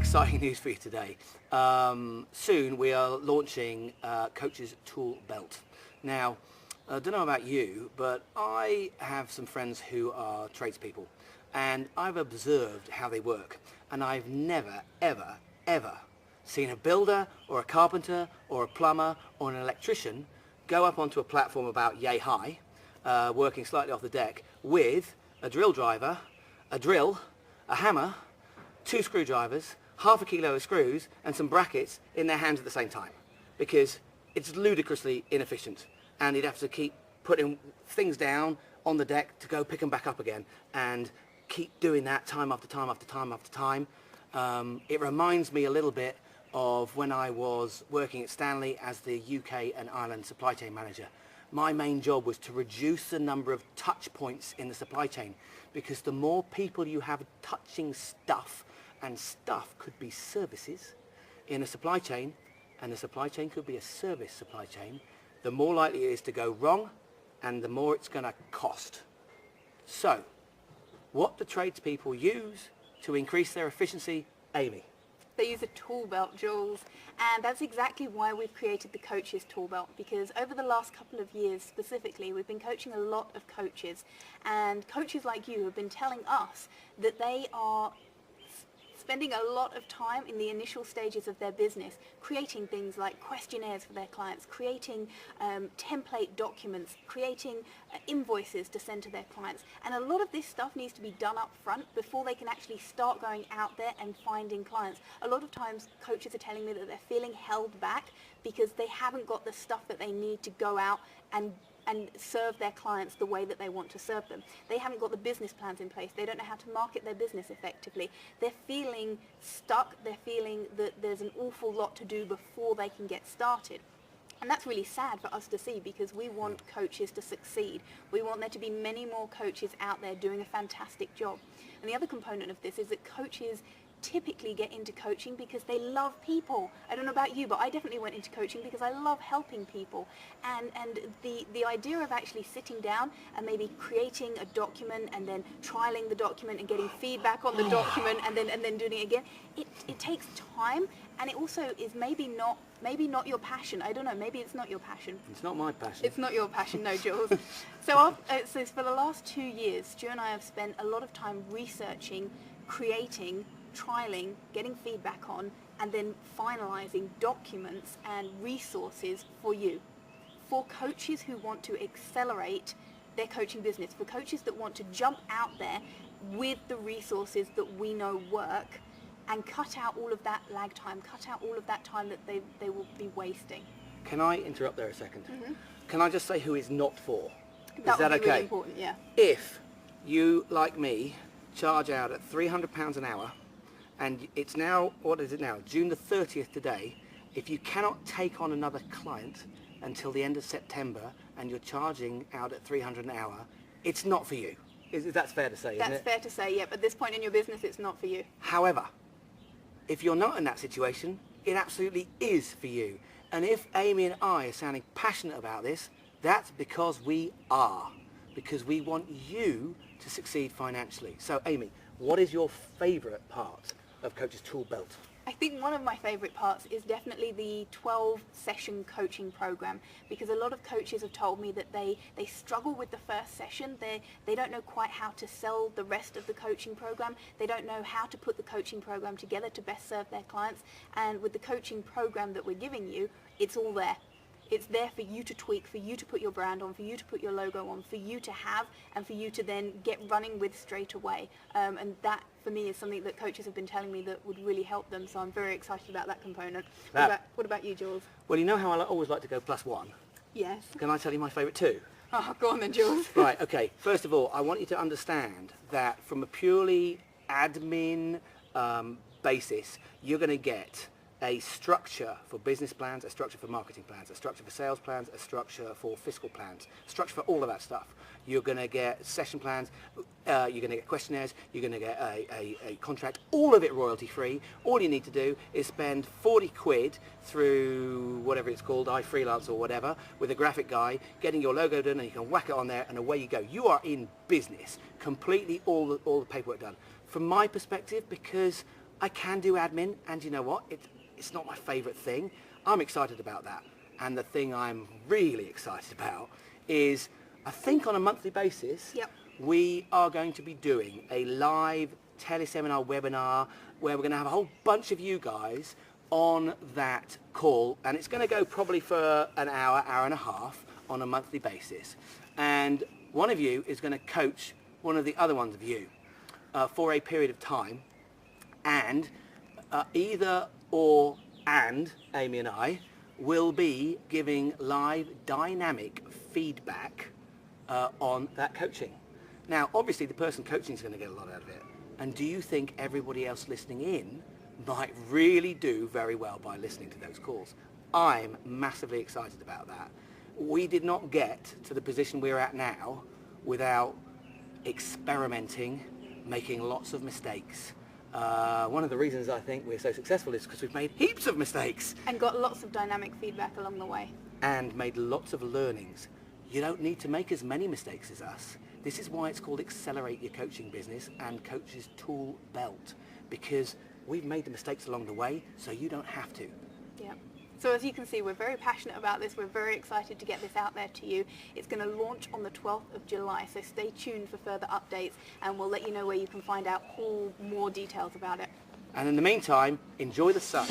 exciting news for you today. Soon we are launching Coach's Tool Belt. Now, I don't know about you, but I have some friends who are tradespeople, and I've observed how they work, and I've never, ever, ever seen a builder or a carpenter or a plumber or an electrician go up onto a platform about yay high, working slightly off the deck, with a drill driver, a drill, a hammer, 2 screwdrivers, half a kilo of screws and some brackets in their hands at the same time, because it's ludicrously inefficient, and you'd have to keep putting things down on the deck to go pick them back up again and keep doing that time after time after time after time. It reminds me a little bit of when I was working at Stanley as the UK and Ireland supply chain manager. My main job was to reduce the number of touch points in the supply chain, because the more people you have touching stuff, and stuff could be services in a supply chain, and the supply chain could be a service supply chain, the more likely it is to go wrong, and the more it's going to cost. So, what do tradespeople use to increase their efficiency, Amy? They use a tool belt, Jules, and that's exactly why we've created the Coach's Tool Belt, because over the last couple of years specifically, we've been coaching a lot of coaches, and coaches like you have been telling us that they are spending a lot of time in the initial stages of their business creating things like questionnaires for their clients, creating template documents, creating invoices to send to their clients. And a lot of this stuff needs to be done up front before they can actually start going out there and finding clients. A lot of times coaches are telling me that they're feeling held back because they haven't got the stuff that they need to go out and serve their clients the way that they want to serve them. They haven't got the business plans in place. They don't know how to market their business effectively. They're feeling stuck. They're feeling that there's an awful lot to do before they can get started. And that's really sad for us to see, because we want coaches to succeed. We want there to be many more coaches out there doing a fantastic job. And the other component of this is that coaches typically get into coaching because they love people. I don't know about you, but I definitely went into coaching because I love helping people. And the idea of actually sitting down and maybe creating a document and then trialing the document and getting feedback on the document and then doing it again, it takes time, and it also is maybe not your passion. I don't know, maybe it's not your passion. It's not my passion. It's not your passion, no, Jules. So for the last 2 years, Stu and I have spent a lot of time researching, creating, trialing, getting feedback on, and then finalizing documents and resources for you, for coaches who want to accelerate their coaching business, for coaches that want to jump out there with the resources that we know work and cut out all of that lag time, cut out all of that time that they will be wasting. Can I interrupt there a second? Mm-hmm. Can I just say who it's not for? That Is that would be okay? really important, yeah. If you, like me, charge out at £300 an hour, and it's now, what is it now, June the 30th today, if you cannot take on another client until the end of September and you're charging out at £300 an hour, it's not for you. That's fair to say, isn't it? That's fair to say, yeah, but at this point in your business, it's not for you. However, if you're not in that situation, it absolutely is for you. And if Amy and I are sounding passionate about this, that's because we are. Because we want you to succeed financially. So, Amy, what is your favourite part of Coach's Tool Belt? I think one of my favourite parts is definitely the 12-session coaching program, because a lot of coaches have told me that they struggle with the first session. They don't know quite how to sell the rest of the coaching program. They don't know how to put the coaching program together to best serve their clients. And with the coaching program that we're giving you, it's all there. It's there for you to tweak, for you to put your brand on, for you to put your logo on, for you to have, and for you to then get running with straight away. And that, for me, is something that coaches have been telling me that would really help them. So I'm very excited about that component. What about you, Jules? Well, you know how I always like to go +1? Yes. Can I tell you my favourite 2? Oh, go on then, Jules. Right, okay. First of all, I want you to understand that from a purely admin basis, you're going to get a structure for business plans, a structure for marketing plans, a structure for sales plans, a structure for fiscal plans, a structure for all of that stuff. You're going to get session plans, you're going to get questionnaires, you're going to get a contract, all of it royalty free. All you need to do is spend 40 quid through whatever it's called, iFreelance or whatever, with a graphic guy, getting your logo done, and you can whack it on there and away you go. You are in business, completely all the paperwork done. From my perspective, because I can do admin, and you know what? It's not my favourite thing. I'm excited about that. And the thing I'm really excited about is, I think on a monthly basis, Yep. we are going to be doing a live teleseminar webinar where we're going to have a whole bunch of you guys on that call, and it's going to go probably for an hour, hour and a half on a monthly basis. And one of you is going to coach one of the other ones of you for a period of time, and either or and Amy and I will be giving live dynamic feedback on that coaching. Now, obviously, the person coaching is going to get a lot out of it. And do you think everybody else listening in might really do very well by listening to those calls? I'm massively excited about that. We did not get to the position we're at now without experimenting, making lots of mistakes. One of the reasons I think we're so successful is because we've made heaps of mistakes. And got lots of dynamic feedback along the way. And made lots of learnings. You don't need to make as many mistakes as us. This is why it's called Accelerate Your Coaching Business and Coach's Tool Belt, because we've made the mistakes along the way, so you don't have to. Yeah. So as you can see, we're very passionate about this. We're very excited to get this out there to you. It's going to launch on the 12th of July, so stay tuned for further updates, and we'll let you know where you can find out all more details about it. And in the meantime, enjoy the sun.